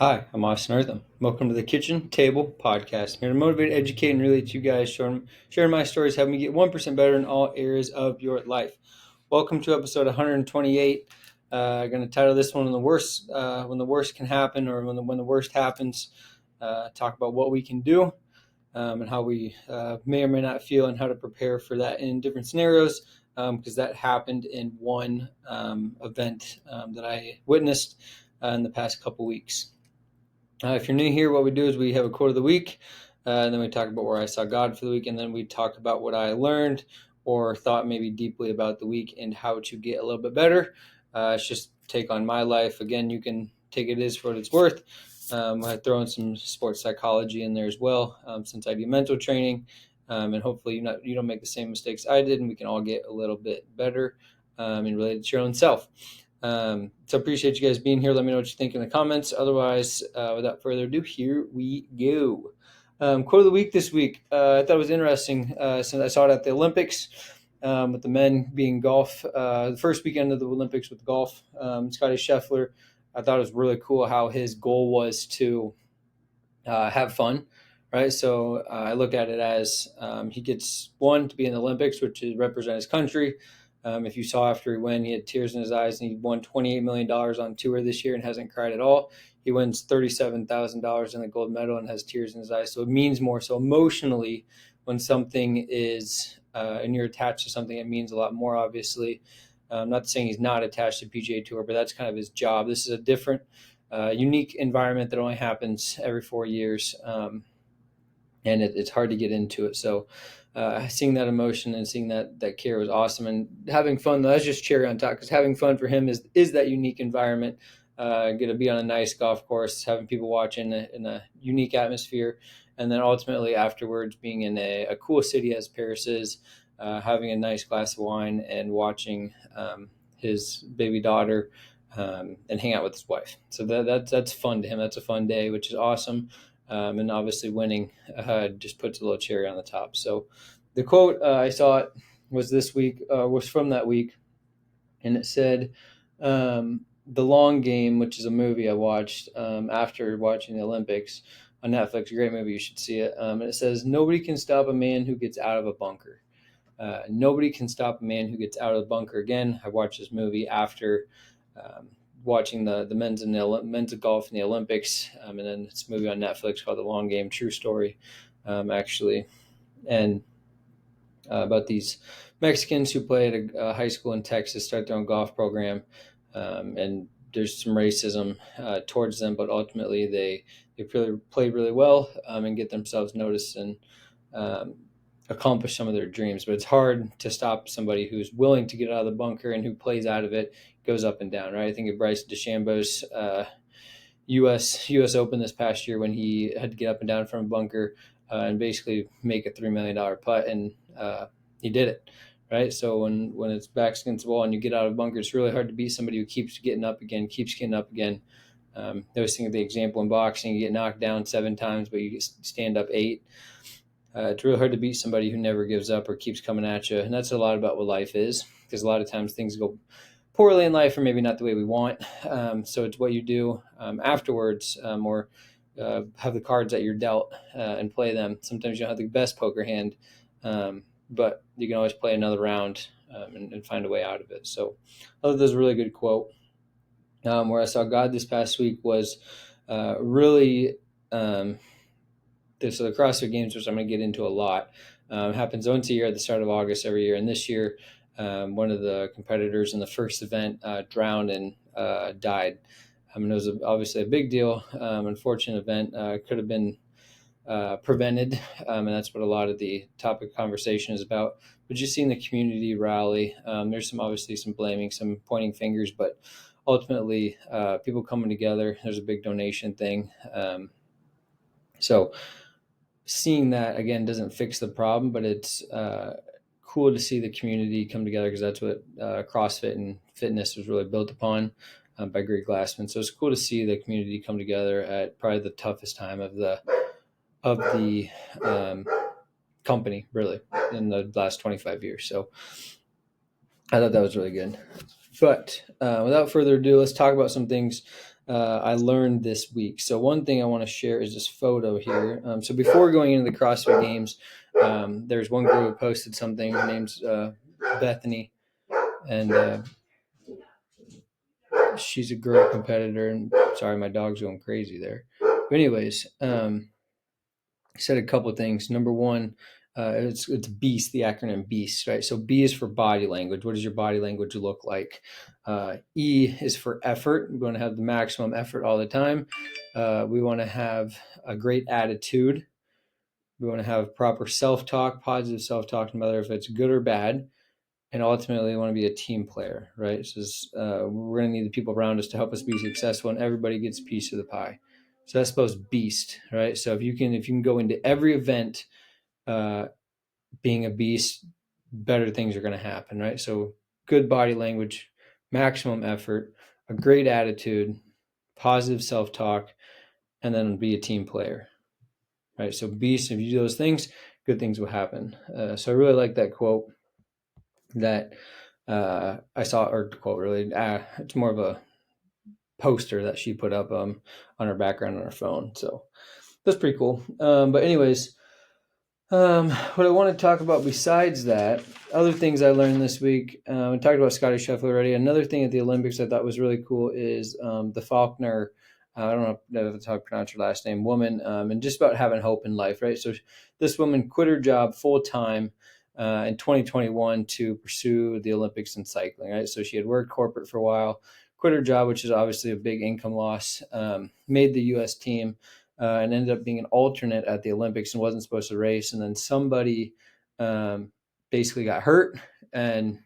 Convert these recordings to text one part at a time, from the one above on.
Hi, I'm Austin Ertham. Welcome to the Kitchen Table Podcast. I'm here to motivate, educate, and relate to you guys, sharing my stories, helping me get 1% better in all areas of your life. Welcome to episode 128. I'm going to title this one when the worst can happen, or when the worst happens. Talk about what we can do and how we may or may not feel, and how to prepare for that in different scenarios. Because that happened in one event that I witnessed in the past couple weeks. If you're new here, what we do is we have a quote of the week, and then we talk about where I saw God for the week, and then we talk about what I learned or thought maybe deeply about the week and how to get a little bit better. It's just take on my life. Again, you can take it as for what it's worth. I throw in some sports psychology in there as well, since I do mental training, and hopefully you don't make the same mistakes I did, and we can all get a little bit better and related to your own self. So appreciate you guys being here. Let me know what you think in the comments. Otherwise, without further ado, here we go. Quote of the week this week. I thought it was interesting since I saw it at the Olympics with the men being golf. The first weekend of the Olympics with golf. Scotty Scheffler, I thought it was really cool how his goal was to have fun, right? So I look at it as he gets one to be in the Olympics, which is represent his country. If you saw after he won, he had tears in his eyes, and he won $28 million on tour this year and hasn't cried at all. He wins $37,000 in the gold medal and has tears in his eyes. So it means more. So emotionally, when something is and you're attached to something, it means a lot more, obviously. I'm not saying he's not attached to PGA Tour, but that's kind of his job. This is a different, unique environment that only happens every 4 years, and it's hard to get into it. So seeing that emotion and seeing that care was awesome, and having fun. That's just cherry on top, because having fun for him is that unique environment. Get to be on a nice golf course, having people watch in a unique atmosphere, and then ultimately afterwards being in a cool city as Paris is, having a nice glass of wine and watching his baby daughter and hang out with his wife. So that's fun to him. That's a fun day, which is awesome. And obviously winning just puts a little cherry on the top. So the quote I saw it was from that week, and it said, "The Long Game," which is a movie I watched after watching the Olympics on Netflix. A great movie, you should see it. And it says, "Nobody can stop a man who gets out of a bunker." Nobody can stop a man who gets out of the bunker. Again, I watched this movie after um, watching the men's men's golf in the Olympics, and then this movie on Netflix called The Long Game, true story, actually, and about these Mexicans who play at a high school in Texas, start their own golf program, and there's some racism towards them, but ultimately they play really well and get themselves noticed and um, accomplish some of their dreams. But it's hard to stop somebody who's willing to get out of the bunker and who plays out of it, goes up and down, right? I think of Bryce DeChambeau's U.S. Open this past year, when he had to get up and down from a bunker and basically make a $3 million putt, and he did it, right? So when it's backs against the wall and you get out of a bunker, it's really hard to beat somebody who keeps getting up again, keeps getting up again. I was thinking of the example in boxing: you get knocked down 7 times, but you stand up 8. It's really hard to beat somebody who never gives up or keeps coming at you, and that's a lot about what life is. Because a lot of times things go poorly in life, or maybe not the way we want. So it's what you do afterwards, or have the cards that you're dealt and play them. Sometimes you don't have the best poker hand, but you can always play another round and find a way out of it. So I thought this was a really good quote. Where I saw God this past week was really. So the CrossFit Games, which I'm going to get into a lot, happens once a year at the start of August every year. And this year, one of the competitors in the first event drowned and died. It was obviously a big deal, unfortunate event. Could have been prevented, and that's what a lot of the topic of conversation is about. But just seeing the community rally, there's obviously some blaming, some pointing fingers, but ultimately people coming together. There's a big donation thing. So seeing that again doesn't fix the problem, but it's cool to see the community come together, because that's what CrossFit and fitness was really built upon by Greg Glassman. So it's cool to see the community come together at probably the toughest time of the company, really, in the last 25 years. So I thought that was really good. But without further ado, let's talk about some things I learned this week. So one thing I want to share is this photo here. So before going into the CrossFit Games, there's one girl who posted something. Her name's Bethany, and she's a girl competitor. And sorry, my dog's going crazy there. But anyways, said a couple of things. Number one, it's BEAST, the acronym BEAST, right? So B is for body language. What does your body language look like? E is for effort. We're going to have the maximum effort all the time. We want to have a great attitude. We want to have proper self-talk, positive self-talk, no matter if it's good or bad. And ultimately, we want to be a team player, right? So we're going to need the people around us to help us be successful, and everybody gets a piece of the pie. So that's supposed beast, right? So if you can go into every event being a beast, better things are going to happen, right? So good body language, maximum effort, a great attitude, positive self-talk, and then be a team player, right? So beast, if you do those things, good things will happen. So I really like that quote that I saw, or quote really, it's more of a poster that she put up on her background on her phone. So that's pretty cool. But anyways, what I want to talk about besides that, other things I learned this week, we talked about Scotty Scheffler already. Another thing at the Olympics I thought was really cool is the Faulkner, I don't know how to pronounce her last name, woman, and just about having hope in life, right? So this woman quit her job full-time in 2021 to pursue the Olympics in cycling, right? So she had worked corporate for a while, quit her job, which is obviously a big income loss, made the U.S. team, and ended up being an alternate at the Olympics and wasn't supposed to race. And then somebody basically got hurt, and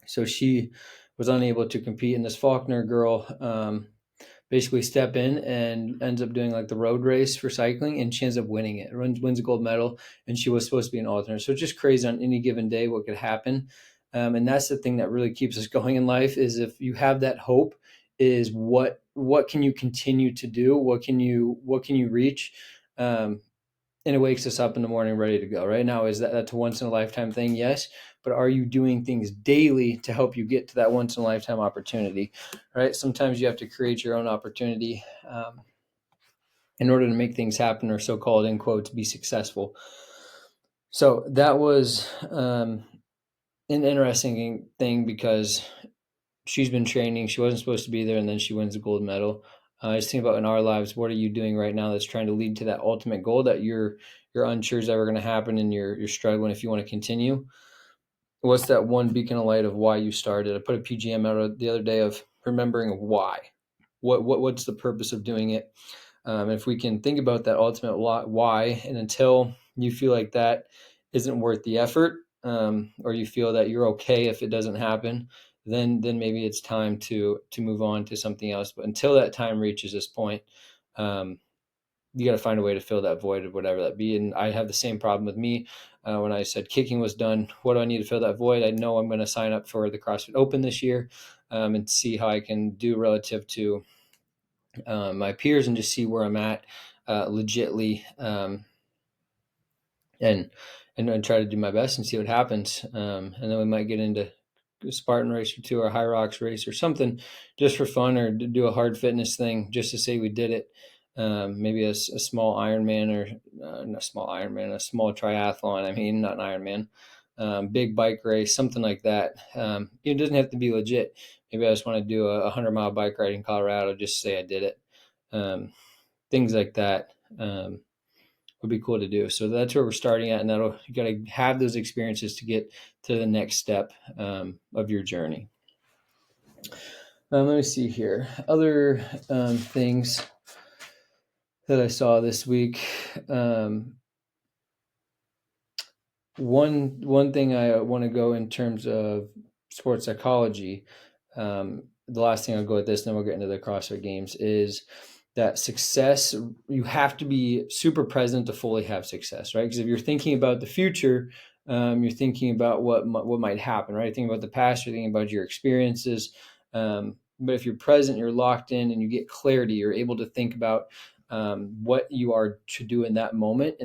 so she was unable to compete. And this Faulkner girl basically step in and ends up doing like the road race for cycling, and she ends up winning it. Wins a gold medal, and she was supposed to be an alternate. So it's just crazy on any given day what could happen. And that's the thing that really keeps us going in life, is if you have that hope, is what can you continue to do? What can you reach? And it wakes us up in the morning ready to go. Right now, that's a once in a lifetime thing? Yes. But are you doing things daily to help you get to that once in a lifetime opportunity? Right. Sometimes you have to create your own opportunity in order to make things happen, or so-called, in quotes, be successful. So that was an interesting thing, because she's been training. She wasn't supposed to be there, and then she wins the gold medal. I just think about in our lives, what are you doing right now that's trying to lead to that ultimate goal that you're unsure is ever going to happen, and you're struggling if you want to continue? What's that one beacon of light of why you started? I put a PGM out the other day of remembering why. What's the purpose of doing it? If we can think about that ultimate why, and until you feel like that isn't worth the effort, or you feel that you're okay if it doesn't happen, then maybe it's time to move on to something else. But until that time reaches this point, you got to find a way to fill that void of whatever that be. And I have the same problem with me. When I said kicking was done, what do I need to fill that void? I know I'm going to sign up for the CrossFit Open this year, and see how I can do relative to my peers, and just see where I'm at legitly, and try to do my best and see what happens. And then we might get into a Spartan race or two, or a High Rocks race or something, just for fun, or to do a hard fitness thing just to say we did it. Maybe a small Ironman, or not a small Ironman, a small triathlon. I mean, not an Ironman. Big bike race, something like that. It doesn't have to be legit. Maybe I just want to do a 100-mile bike ride in Colorado, just to say I did it. Things like that would be cool to do. So that's where we're starting at, and you got to have those experiences to get to the next step of your journey. Let me see here. Other things that I saw this week. One thing I want to go in terms of sports psychology. The last thing I'll go with this, and then we'll get into the CrossFit Games, is that success, you have to be super present to fully have success, right? Because if you're thinking about the future, you're thinking about what might happen, right? Thinking about the past, you're thinking about your experiences. But if you're present, you're locked in, and you get clarity, you're able to think about what you are to do in that moment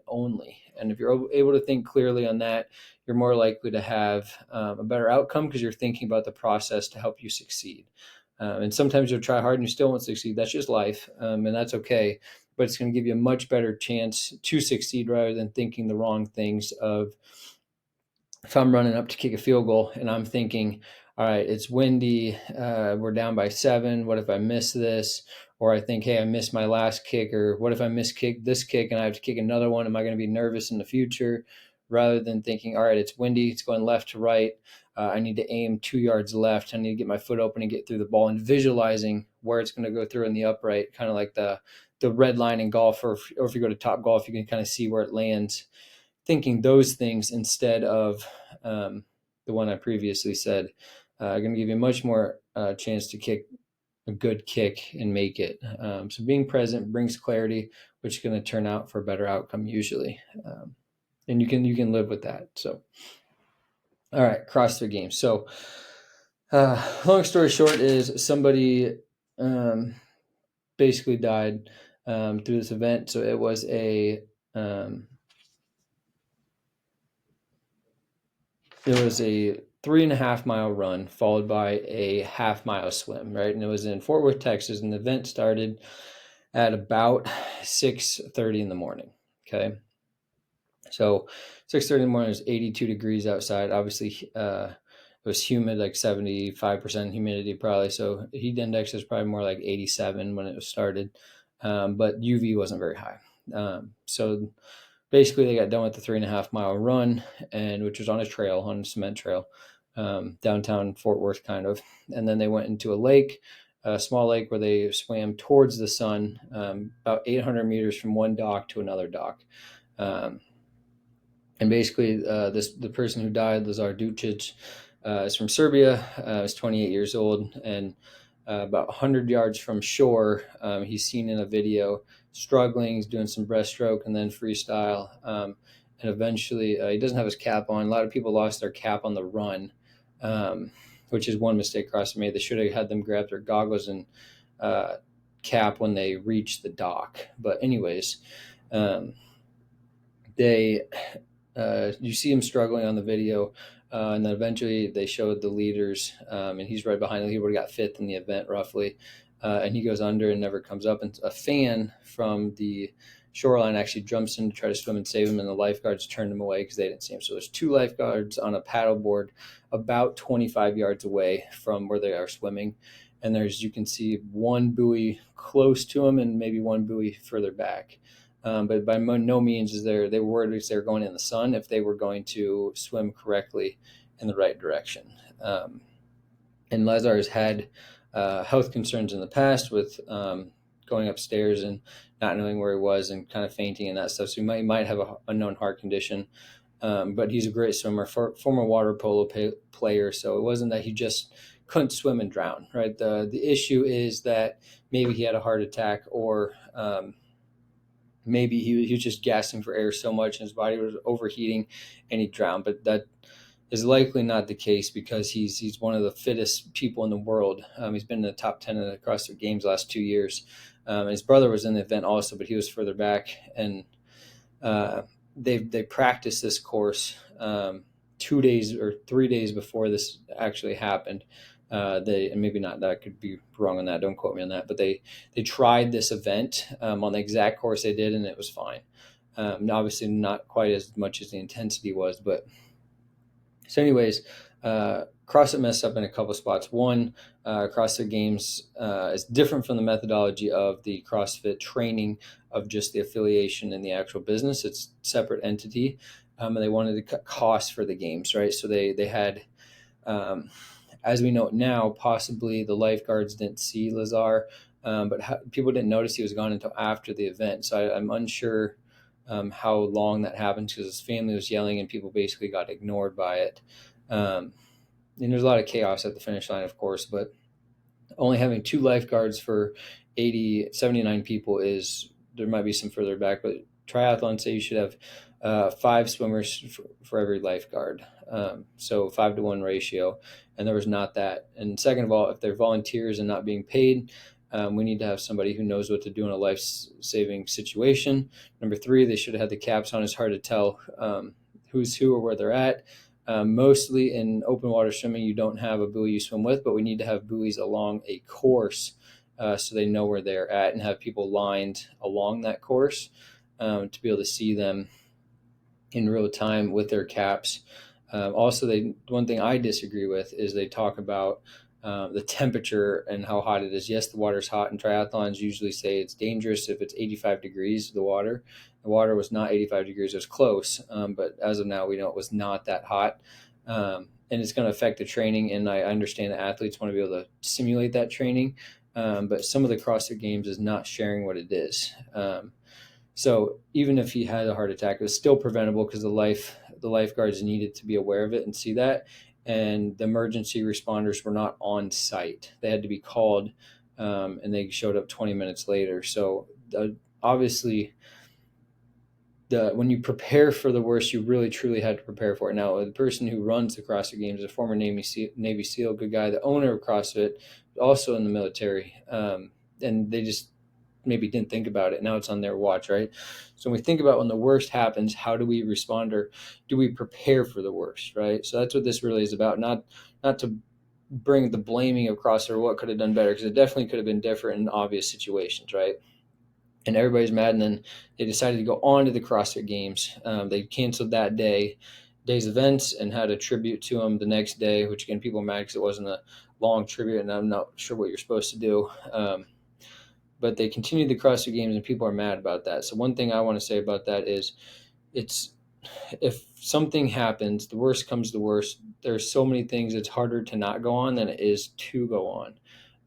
only. And if you're able to think clearly on that, you're more likely to have a better outcome, because you're thinking about the process to help you succeed. And sometimes you'll try hard and you still won't succeed. That's just life, and that's okay. But it's going to give you a much better chance to succeed rather than thinking the wrong things of, if I'm running up to kick a field goal and I'm thinking, all right, it's windy, we're down by 7. What if I miss this? Or I think, hey, I missed my last kick. Or what if I miss kick this kick and I have to kick another one? Am I going to be nervous in the future? Rather than thinking, all right, it's windy, it's going left to right. I need to aim 2 yards left. I need to get my foot open and get through the ball, and visualizing where it's going to go through in the upright, kind of like the red line in golf, or if you go to Top Golf, you can kind of see where it lands. Thinking those things instead of the one I previously said, going to give you a much more chance to kick a good kick and make it. So being present brings clarity, which is going to turn out for a better outcome usually, and you can live with that. So, all right, CrossFit Games. So, long story short is somebody basically died through this event. So it was a 3.5 mile run followed by a half-mile swim, right? And it was in Fort Worth, Texas, and the event started at about 6:30 in the morning. Okay, so 6:30 in the morning, it was 82 degrees outside. Obviously, it was humid, like 75% humidity probably. So heat index was probably more like 87 when it was started, but UV wasn't very high. So basically, they got done with the 3.5 mile run, and which was on a cement trail, downtown Fort Worth, kind of. And then they went into a lake, a small lake, where they swam towards the sun, about 800 meters from one dock to another dock. And basically, the person who died, Lazar Ducic, is from Serbia. He's 28 years old, and about 100 yards from shore, he's seen in a video struggling. He's doing some breaststroke and then freestyle, and eventually he doesn't have his cap on. A lot of people lost their cap on the run, which is one mistake CrossFit made. They should have had them grab their goggles and cap when they reached the dock. But anyways, you see him struggling on the video, and then eventually they showed the leaders, and he's right behind him. He would have got fifth in the event roughly, and he goes under and never comes up. And a fan from the shoreline actually jumps in to try to swim and save him, and the lifeguards turned him away because they didn't see him. So there's 2 lifeguards on a paddleboard about 25 yards away from where they are swimming. And you can see 1 buoy close to him and maybe 1 buoy further back. But by no means they were worried because they were going in the sun if they were going to swim correctly in the right direction. And Lazar's had health concerns in the past with going upstairs and not knowing where he was and kind of fainting and that stuff. So he might have a known heart condition. But he's a great swimmer, former water polo player. So it wasn't that he just couldn't swim and drown, right? The issue is that maybe he had a heart attack, or maybe he was just gasping for air so much and his body was overheating and he drowned. But that is likely not the case because he's one of the fittest people in the world. He's been in the top 10 of the CrossFit Games the last 2 years. His brother was in the event also, but he was further back. And they practiced this course 2 days or 3 days before this actually happened. And maybe not, that I could be wrong on that, don't quote me on that, but they tried this event on the exact course they did, and it was fine. Obviously not quite as much as the intensity was, but so anyways, CrossFit messed up in a couple spots. One, CrossFit Games is different from the methodology of the CrossFit training of just the affiliation and the actual business. It's a separate entity, and they wanted to cut costs for the games, right? So they had, as we know now, possibly the lifeguards didn't see Lazar, but people didn't notice he was gone until after the event. So I'm unsure how long that happened because his family was yelling and people basically got ignored by it. And there's a lot of chaos at the finish line, of course, but only having 2 lifeguards for 79 people there might be some further back, but triathlons say you should have 5 swimmers for every lifeguard. So 5-to-1 ratio, and there was not that. And second of all, if they're volunteers and not being paid, we need to have somebody who knows what to do in a life-saving situation. Number 3, they should have had the caps on. It's hard to tell who's who or where they're at. Mostly in open water swimming, you don't have a buoy you swim with, but we need to have buoys along a course so they know where they're at, and have people lined along that course to be able to see them in real time with their caps. Also, one thing I disagree with is they talk about the temperature and how hot it is. Yes, the water's hot, and triathlons usually say it's dangerous if it's 85 degrees, the water. The water was not 85 degrees, it was close, but as of now, we know it was not that hot. And it's going to affect the training, and I understand that athletes want to be able to simulate that training, but some of the CrossFit Games is not sharing what it is. So even if he had a heart attack, it was still preventable because the lifeguards needed to be aware of it and see that. And the emergency responders were not on site; they had to be called, and they showed up 20 minutes later. So obviously, when you prepare for the worst, you really truly had to prepare for it. Now, the person who runs the CrossFit Games is a former Navy SEAL, good guy. The owner of CrossFit, also in the military, and they just maybe didn't think about it. Now it's on their watch, right? So when we think about when the worst happens, how do we respond, or do we prepare for the worst, right? So that's what this really is about. Not to bring the blaming of CrossFit or what could have done better, because it definitely could have been different in obvious situations, right? And everybody's mad, and then they decided to go on to the CrossFit Games. They canceled that day's events and had a tribute to them the next day, which again, people are mad because it wasn't a long tribute, and I'm not sure what you're supposed to do. But they continued the CrossFit Games, and people are mad about that. So one thing I want to say about that is, if something happens, the worst comes to worst, there's so many things it's harder to not go on than it is to go on.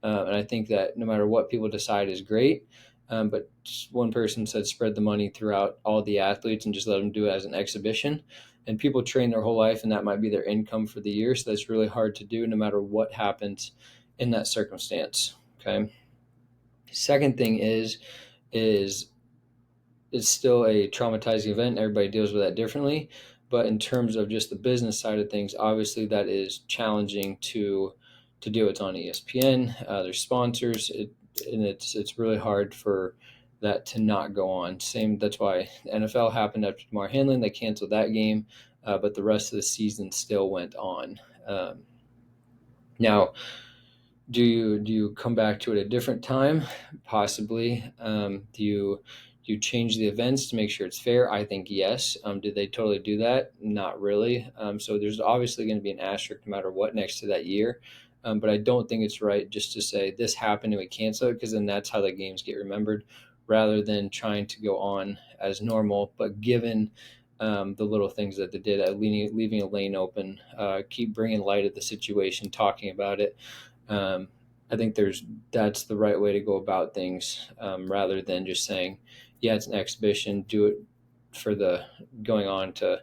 And I think that no matter what people decide is great, but one person said spread the money throughout all the athletes and just let them do it as an exhibition. And people train their whole life, and that might be their income for the year. So that's really hard to do no matter what happens in that circumstance. Okay. Second thing is it's still a traumatizing event. Everybody deals with that differently, but in terms of just the business side of things, obviously that is challenging to do. It's on ESPN. There's sponsors, and it's really hard for that to not go on. Same. That's why the NFL happened after Damar Hamlin. They canceled that game, but the rest of the season still went on. Now, do you come back to it at a different time? Possibly. Do you change the events to make sure it's fair? I think yes. Did they totally do that? Not really. So there's obviously going to be an asterisk no matter what next to that year. But I don't think it's right just to say this happened and we cancel it, because then that's how the games get remembered, rather than trying to go on as normal. But given the little things that they did, leaving a lane open, keep bringing light at the situation, talking about it. I think that's the right way to go about things, rather than just saying, yeah, it's an exhibition, do it for the going on to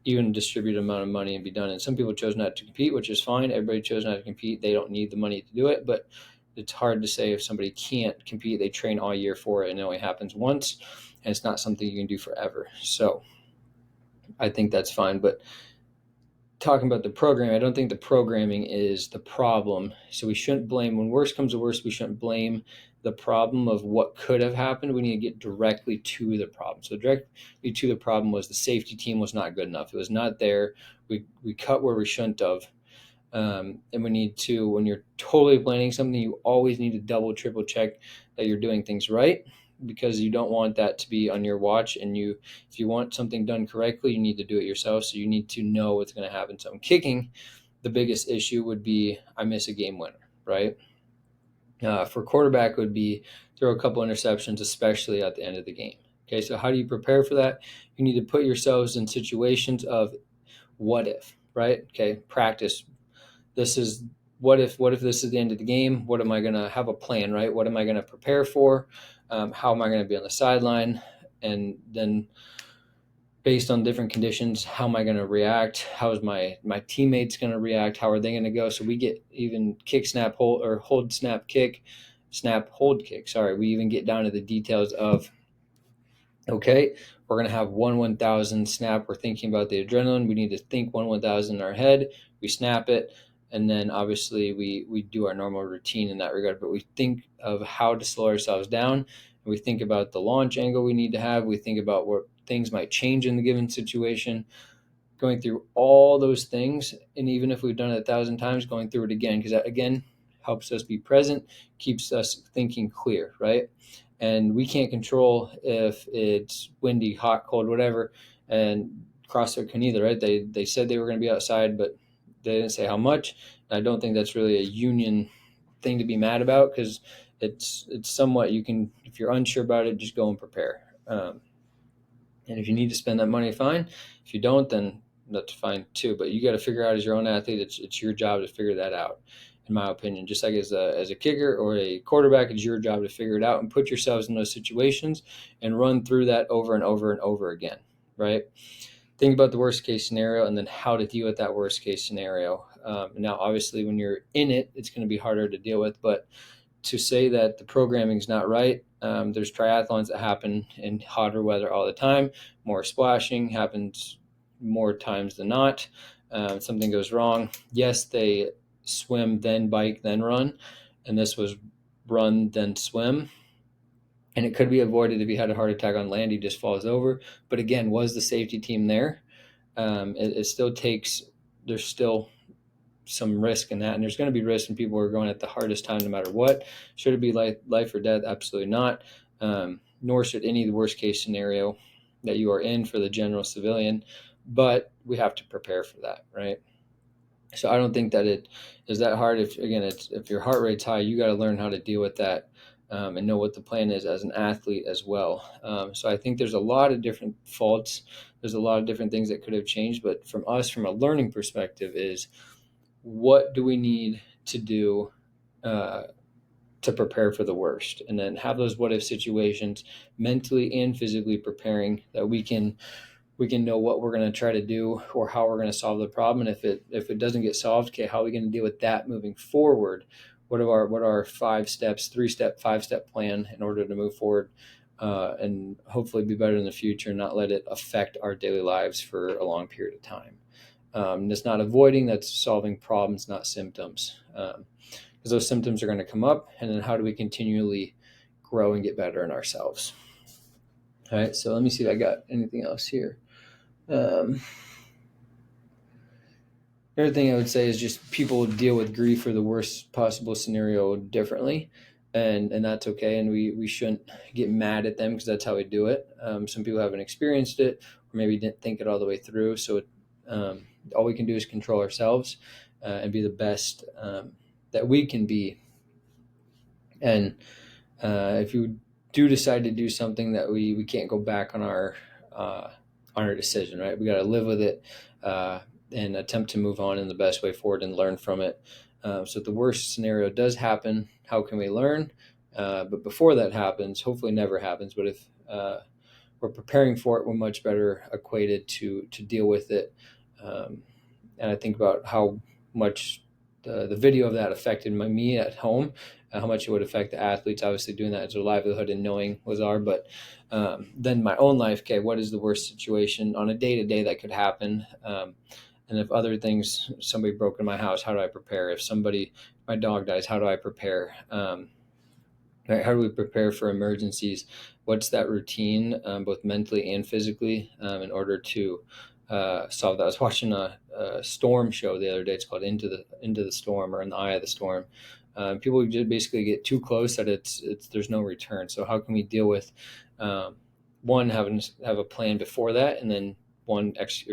even distribute an amount of money and be done. And some people chose not to compete, which is fine. Everybody chose not to compete. They don't need the money to do it, but it's hard to say if somebody can't compete, they train all year for it and it only happens once, and it's not something you can do forever. So I think that's fine. But talking about the programming, I don't think the programming is the problem. So we shouldn't blame, when worst comes to worst, we shouldn't blame the problem of what could have happened. We need to get directly to the problem. So directly to the problem was the safety team was not good enough. It was not there. We cut where we shouldn't have. And we need to, when you're totally planning something, you always need to double, triple check that you're doing things right, because you don't want that to be on your watch. And if you want something done correctly, you need to do it yourself. So you need to know what's going to happen. So in kicking, the biggest issue would be I miss a game winner, right? For quarterback would be throw a couple interceptions, especially at the end of the game. Okay, so how do you prepare for that? You need to put yourselves in situations of what if, right? Okay, practice. This is what if this is the end of the game? What am I going to have a plan, right? What am I going to prepare for? How am I going to be on the sideline? And then based on different conditions, how am I going to react? How is my teammates going to react? How are they going to go? So we get even kick, snap, hold, or hold, snap, kick, snap, hold, kick. Sorry, we even get down to the details of, okay, we're going to have 1/1000 snap. We're thinking about the adrenaline. We need to think 1/1000 in our head. We snap it. And then obviously we do our normal routine in that regard, but we think of how to slow ourselves down. We think about the launch angle we need to have. We think about what things might change in the given situation. going through all those things. And even if we've done it 1,000 times, going through it again, because that again helps us be present, keeps us thinking clear, right? And we can't control if it's windy, hot, cold, whatever. And CrossFit can either, right? They said they were going to be outside, but they didn't say how much. And I don't think that's really a union thing to be mad about, because it's somewhat, you can, if you're unsure about it, just go and prepare. And if you need to spend that money, fine. If you don't, then that's fine too. But you got to figure out, as your own athlete, it's your job to figure that out, in my opinion. Just like as a kicker or a quarterback, it's your job to figure it out and put yourselves in those situations and run through that over and over and over again, right? Think about the worst case scenario and then how to deal with that worst case scenario. Now, obviously, when you're in it, it's going to be harder to deal with. But to say that the programming is not right, there's triathlons that happen in hotter weather all the time. More splashing happens more times than not. Something goes wrong. Yes, they swim, then bike, then run. And this was run, then swim. And it could be avoided if he had a heart attack on land. He just falls over. But again, was the safety team there? It still takes, there's still some risk in that. And there's going to be risk when people are going at the hardest time no matter what. Should it be life or death? Absolutely not. Nor should any of the worst case scenario that you are in for the general civilian. But we have to prepare for that, right? So I don't think that it is that hard. If your heart rate's high, you got to learn how to deal with that. And know what the plan is as an athlete as well. So I think there's a lot of different faults. There's a lot of different things that could have changed. But from us, from a learning perspective, is what do we need to do to prepare for the worst? And then have those what-if situations mentally and physically preparing, that we can know what we're going to try to do or how we're going to solve the problem. And if it doesn't get solved, okay, how are we going to deal with that moving forward? What are our 5 steps, 3-step, 5-step plan in order to move forward and hopefully be better in the future and not let it affect our daily lives for a long period of time. That's not avoiding, that's solving problems, not symptoms. Because those symptoms are going to come up, and then how do we continually grow and get better in ourselves? All right, so let me see if I got anything else here. Another thing I would say is just people deal with grief or the worst possible scenario differently, and that's okay. And we shouldn't get mad at them because that's how we do it. Some people haven't experienced it, or maybe didn't think it all the way through. So all we can do is control ourselves and be the best that we can be. And if you do decide to do something that we can't go back on our decision, right? We got to live with it and attempt to move on in the best way forward and learn from it. So if the worst scenario does happen, how can we learn? But before that happens, hopefully never happens, but if we're preparing for it, we're much better acquainted to deal with it. And I think about how much the video of that affected me at home, how much it would affect the athletes, obviously doing that as their livelihood and knowing was our, but then my own life, okay, what is the worst situation on a day-to-day that could happen? And if other things, somebody broke in my house, how do I prepare? If my dog dies, how do I prepare? Right, how do we prepare for emergencies? What's that routine, both mentally and physically, in order to solve that? I was watching a storm show the other day. It's called Into the Storm, or In the Eye of the Storm. People just basically get too close that there's no return. So how can we deal with one, have a plan before that, and then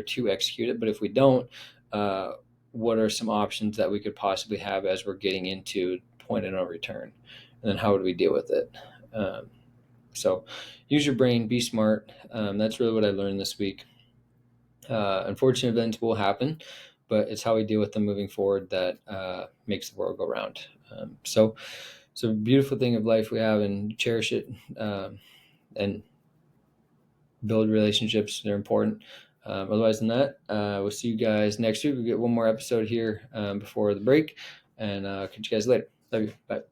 two, execute it? But if we don't, what are some options that we could possibly have as we're getting into point of no return? And then how would we deal with it? So use your brain, be smart. That's really what I learned this week. Unfortunate events will happen, but it's how we deal with them moving forward that makes the world go round. So it's a beautiful thing of life we have, and cherish it and build relationships. They're important. Otherwise than that, we'll see you guys next week. We'll get one more episode here before the break, and catch you guys later. Love you. Bye.